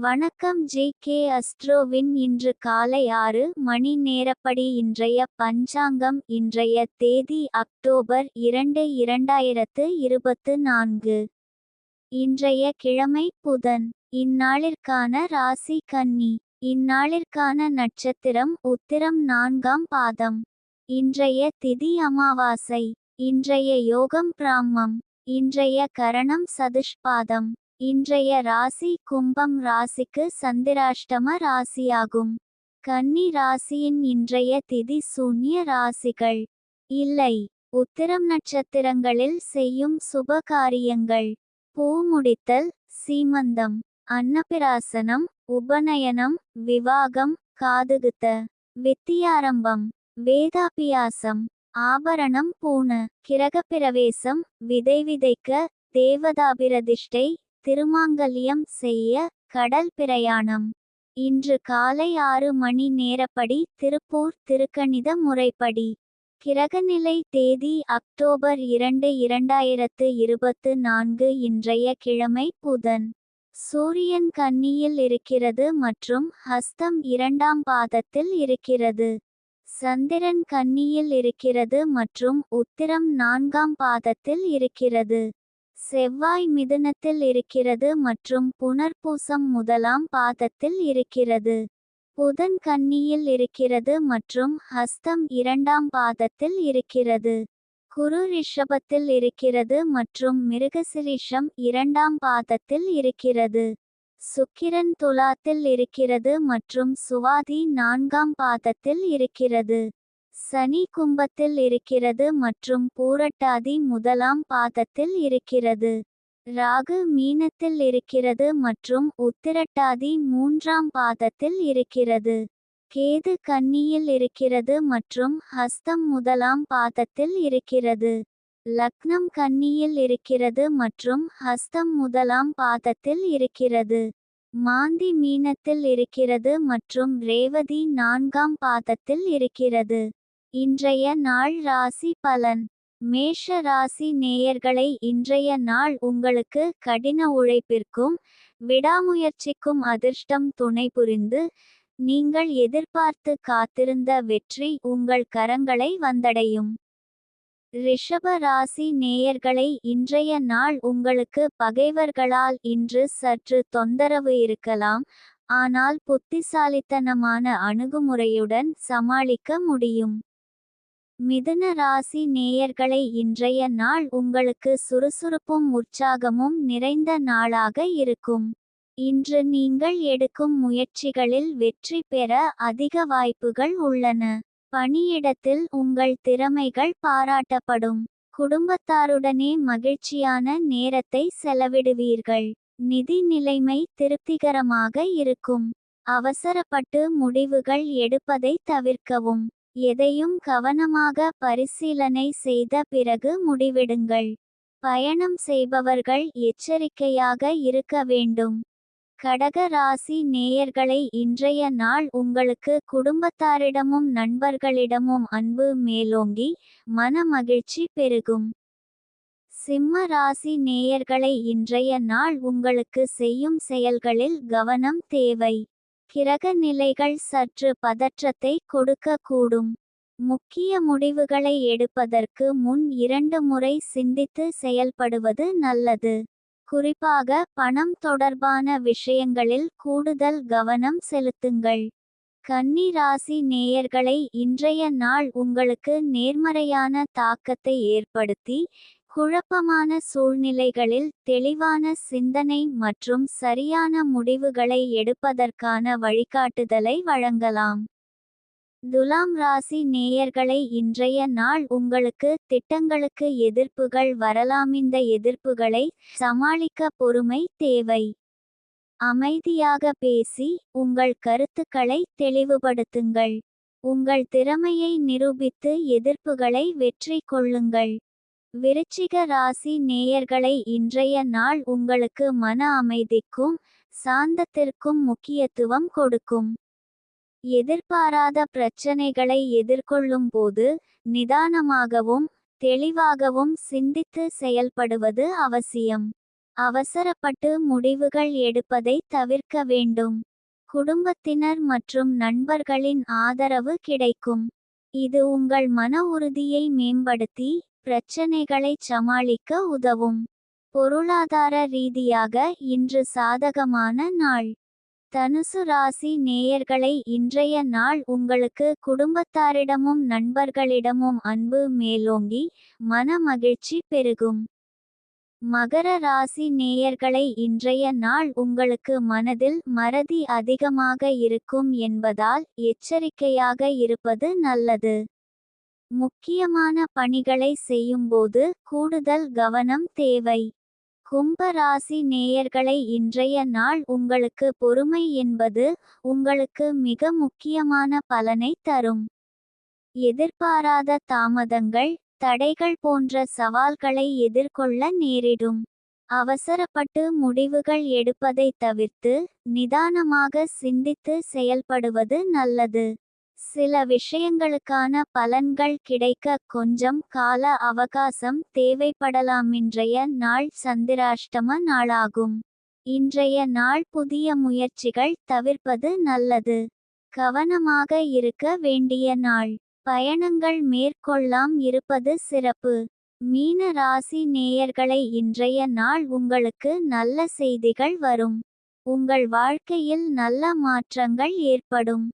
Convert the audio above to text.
வணக்கம் ஜே.கே. அஸ்ட்ரோவின் இன்று காலை 6 மணி நேரப்படி இன்றைய பஞ்சாங்கம். இன்றைய தேதி அக்டோபர் 2, 2024. இன்றைய கிழமை புதன். இந்நாளிற்கான ராசி கன்னி. இந்நாளிற்கான நட்சத்திரம் உத்திரம் 4ஆம் பாதம். இன்றைய திதி அமாவாசை. இன்றைய யோகம் பிராம்மம். இன்றைய கரணம் சதுஷ்பாதம். இன்றைய ராசி கும்பம் ராசிக்கு சந்திராஷ்டம ராசியாகும். கன்னி ராசியின் இன்றைய திதி சூன்ய ராசிகள். இல்லை. உத்திரம் நட்சத்திரங்களில் செய்யும் சுப காரியங்கள்: பூ முடித்தல், சீமந்தம், அன்னபிராசனம், உபநயனம், விவாகம், காதுகுத்த, வித்தியாரம்பம், வேதாபியாசம், ஆபரணம் பூண, கிரகப்பிரவேசம், விதை விதைக்க, தேவதாபிரதிஷ்டை, திருமாங்கல்யம் செய்ய, கடல் பிரயாணம். இன்று காலை 6 மணி நேரப்படி திருப்பூர் திருக்கணித முறைப்படி. கிரகநிலை தேதி அக்டோபர் 2, 2024. இன்றைய கிழமை புதன். சூரியன் கன்னியில் இருக்கிறது மற்றும் ஹஸ்தம் 2ஆம் பாதத்தில் இருக்கிறது. சந்திரன் கன்னியில் இருக்கிறது மற்றும் உத்திரம் 4ஆம் பாதத்தில் இருக்கிறது. செவ்வாய் மிதுனத்தில் இருக்கிறது மற்றும் புனர்பூசம் 1ஆம் பாதத்தில் இருக்கிறது. புதன் கன்னியில் இருக்கிறது மற்றும் ஹஸ்தம் 2ஆம் பாதத்தில் இருக்கிறது. குரு ரிஷபத்தில் இருக்கிறது மற்றும் மிருகசிரிஷம் 2ஆம் பாதத்தில் இருக்கிறது. சுக்கிரன் துலாத்தில் இருக்கிறது மற்றும் சுவாதி 4ஆம் பாதத்தில் இருக்கிறது. சனி கும்பத்தில் இருக்கிறது மற்றும் பூரட்டாதி 1ஆம் பாதத்தில் இருக்கிறது. ராகு மீனத்தில் இருக்கிறது மற்றும் உத்திரட்டாதி 3ஆம் பாதத்தில் இருக்கிறது. கேது கன்னியில் இருக்கிறது மற்றும் ஹஸ்தம் 1ஆம் பாதத்தில் இருக்கிறது. லக்னம் கன்னியில் இருக்கிறது மற்றும் ஹஸ்தம் 1ஆம் பாதத்தில் இருக்கிறது. மாந்தி மீனத்தில் இருக்கிறது மற்றும் ரேவதி 4ஆம் பாதத்தில் இருக்கிறது. இன்றைய நாள் ராசி பலன். மேஷ ராசி நேயர்களை, இன்றைய நாள் உங்களுக்கு கடின உழைப்பிற்கும் விடாமுயற்சிக்கும் அதிர்ஷ்டம் துணை புரிந்து நீங்கள் எதிர்பார்த்து காத்திருந்த வெற்றி உங்கள் கரங்களை வந்தடையும். ரிஷப ராசி நேயர்களை, இன்றைய நாள் உங்களுக்கு பகைவர்களால் இன்று சற்று தொந்தரவு இருக்கலாம், ஆனால் புத்திசாலித்தனமான அணுகுமுறையுடன் சமாளிக்க முடியும். மிதுன ராசி நேயர்களை, இன்றைய நாள் உங்களுக்கு சுறுசுறுப்பும் உற்சாகமும் நிறைந்த நாளாக இருக்கும். இன்று நீங்கள் எடுக்கும் முயற்சிகளில் வெற்றி பெற அதிக வாய்ப்புகள் உள்ளன. பணியிடத்தில் உங்கள் திறமைகள் பாராட்டப்படும். குடும்பத்தாருடனே மகிழ்ச்சியான நேரத்தை செலவிடுவீர்கள். நிதி நிலைமை திருப்திகரமாக இருக்கும். அவசரப்பட்டு முடிவுகள் எடுப்பதை தவிர்க்கவும். எதையும் கவனமாக பரிசீலனை செய்த பிறகு முடிவெடுங்கள். பயணம் செய்பவர்கள் எச்சரிக்கையாக இருக்க வேண்டும். கடக ராசி நேயர்களை, இன்றைய நாள் உங்களுக்கு குடும்பத்தாரிடமும் நண்பர்களிடமும் அன்பு மேலோங்கி மன மகிழ்ச்சி பெருகும். சிம்ம ராசி நேயர்களை, இன்றைய நாள் உங்களுக்கு செய்யும் செயல்களில் கவனம் தேவை. கிரக நிலைகள் சற்று பதற்றத்தை கொடுக்கக்கூடும். முக்கிய முடிவுகளை எடுப்பதற்கு முன் 2 முறை சிந்தித்து செயல்படுவது நல்லது. குறிப்பாக பணம் தொடர்பான விஷயங்களில் கூடுதல் கவனம் செலுத்துங்கள். கன்னி ராசி நேயர்களை, இன்றைய நாள் உங்களுக்கு நேர்மறையான தாக்கத்தை ஏற்படுத்தி குழப்பமான சூழ்நிலைகளில் தெளிவான சிந்தனை மற்றும் சரியான முடிவுகளை எடுப்பதற்கான வழிகாட்டுதலை வழங்கலாம். துலாம் ராசி நேயர்களை, இன்றைய நாள் உங்களுக்கு திட்டங்களுக்கு எதிர்ப்புகள் வரலாம். இந்த எதிர்ப்புகளை சமாளிக்க பொறுமை தேவை. அமைதியாக பேசி உங்கள் கருத்துக்களை தெளிவுபடுத்துங்கள். உங்கள் திறமையை நிரூபித்து எதிர்ப்புகளை வெற்றி கொள்ளுங்கள். விருச்சிக ராசி நேயர்களை, இன்றைய நாள் உங்களுக்கு மன அமைதிக்கும் சாந்தத்திற்கும் முக்கியத்துவம் கொடுக்கும். எதிர்பாராத பிரச்சனைகளை எதிர்கொள்ளும் போது நிதானமாகவும் தெளிவாகவும் சிந்தித்து செயல்படுவது அவசியம். அவசரப்பட்டு முடிவுகள் எடுப்பதை தவிர்க்க வேண்டும். குடும்பத்தினர் மற்றும் நண்பர்களின் ஆதரவு கிடைக்கும். இது உங்கள் மன உறுதியை மேம்படுத்தி பிரச்சனைகளைச் சமாளிக்க உதவும். பொருளாதார ரீதியாக இன்று சாதகமான நாள். தனுசு ராசி நேயர்களை இன்றைய நாள் உங்களுக்கு குடும்பத்தாரிடமும் நண்பர்களிடமும் அன்பு மேலோங்கி மன மகிழ்ச்சி பெருகும். மகர ராசி நேயர்களை இன்றைய நாள் உங்களுக்கு மனதில் மறதி அதிகமாக இருக்கும் என்பதால் எச்சரிக்கையாக இருப்பது நல்லது. முக்கியமான பணிகளை செய்யும்போது கூடுதல் கவனம் தேவை. கும்ப ராசி நேயர்களை இன்றைய நாள் உங்களுக்கு பொறுமை என்பது உங்களுக்கு மிக முக்கியமான பலனை தரும். எதிர்பாராத தாமதங்கள், தடைகள் போன்ற சவால்களை எதிர்கொள்ள நேரிடும். அவசரப்பட்டு முடிவுகள் எடுப்பதை தவிர்த்து நிதானமாக சிந்தித்து செயல்படுவது நல்லது. சில விஷயங்களுக்கான பலன்கள் கிடைக்க கொஞ்சம் கால அவகாசம் தேவைப்படலாம். இன்றைய நாள் சந்திராஷ்டம நாளாகும். இன்றைய நாள் புதிய முயற்சிகள் தவிர்ப்பது நல்லது. கவனமாக இருக்க வேண்டிய நாள். பயணங்கள் மேற்கொள்ளாம் இருப்பது சிறப்பு. மீன ராசி நேயர்களை இன்றைய நாள் உங்களுக்கு நல்ல செய்திகள் வரும். உங்கள் வாழ்க்கையில் நல்ல மாற்றங்கள் ஏற்படும்.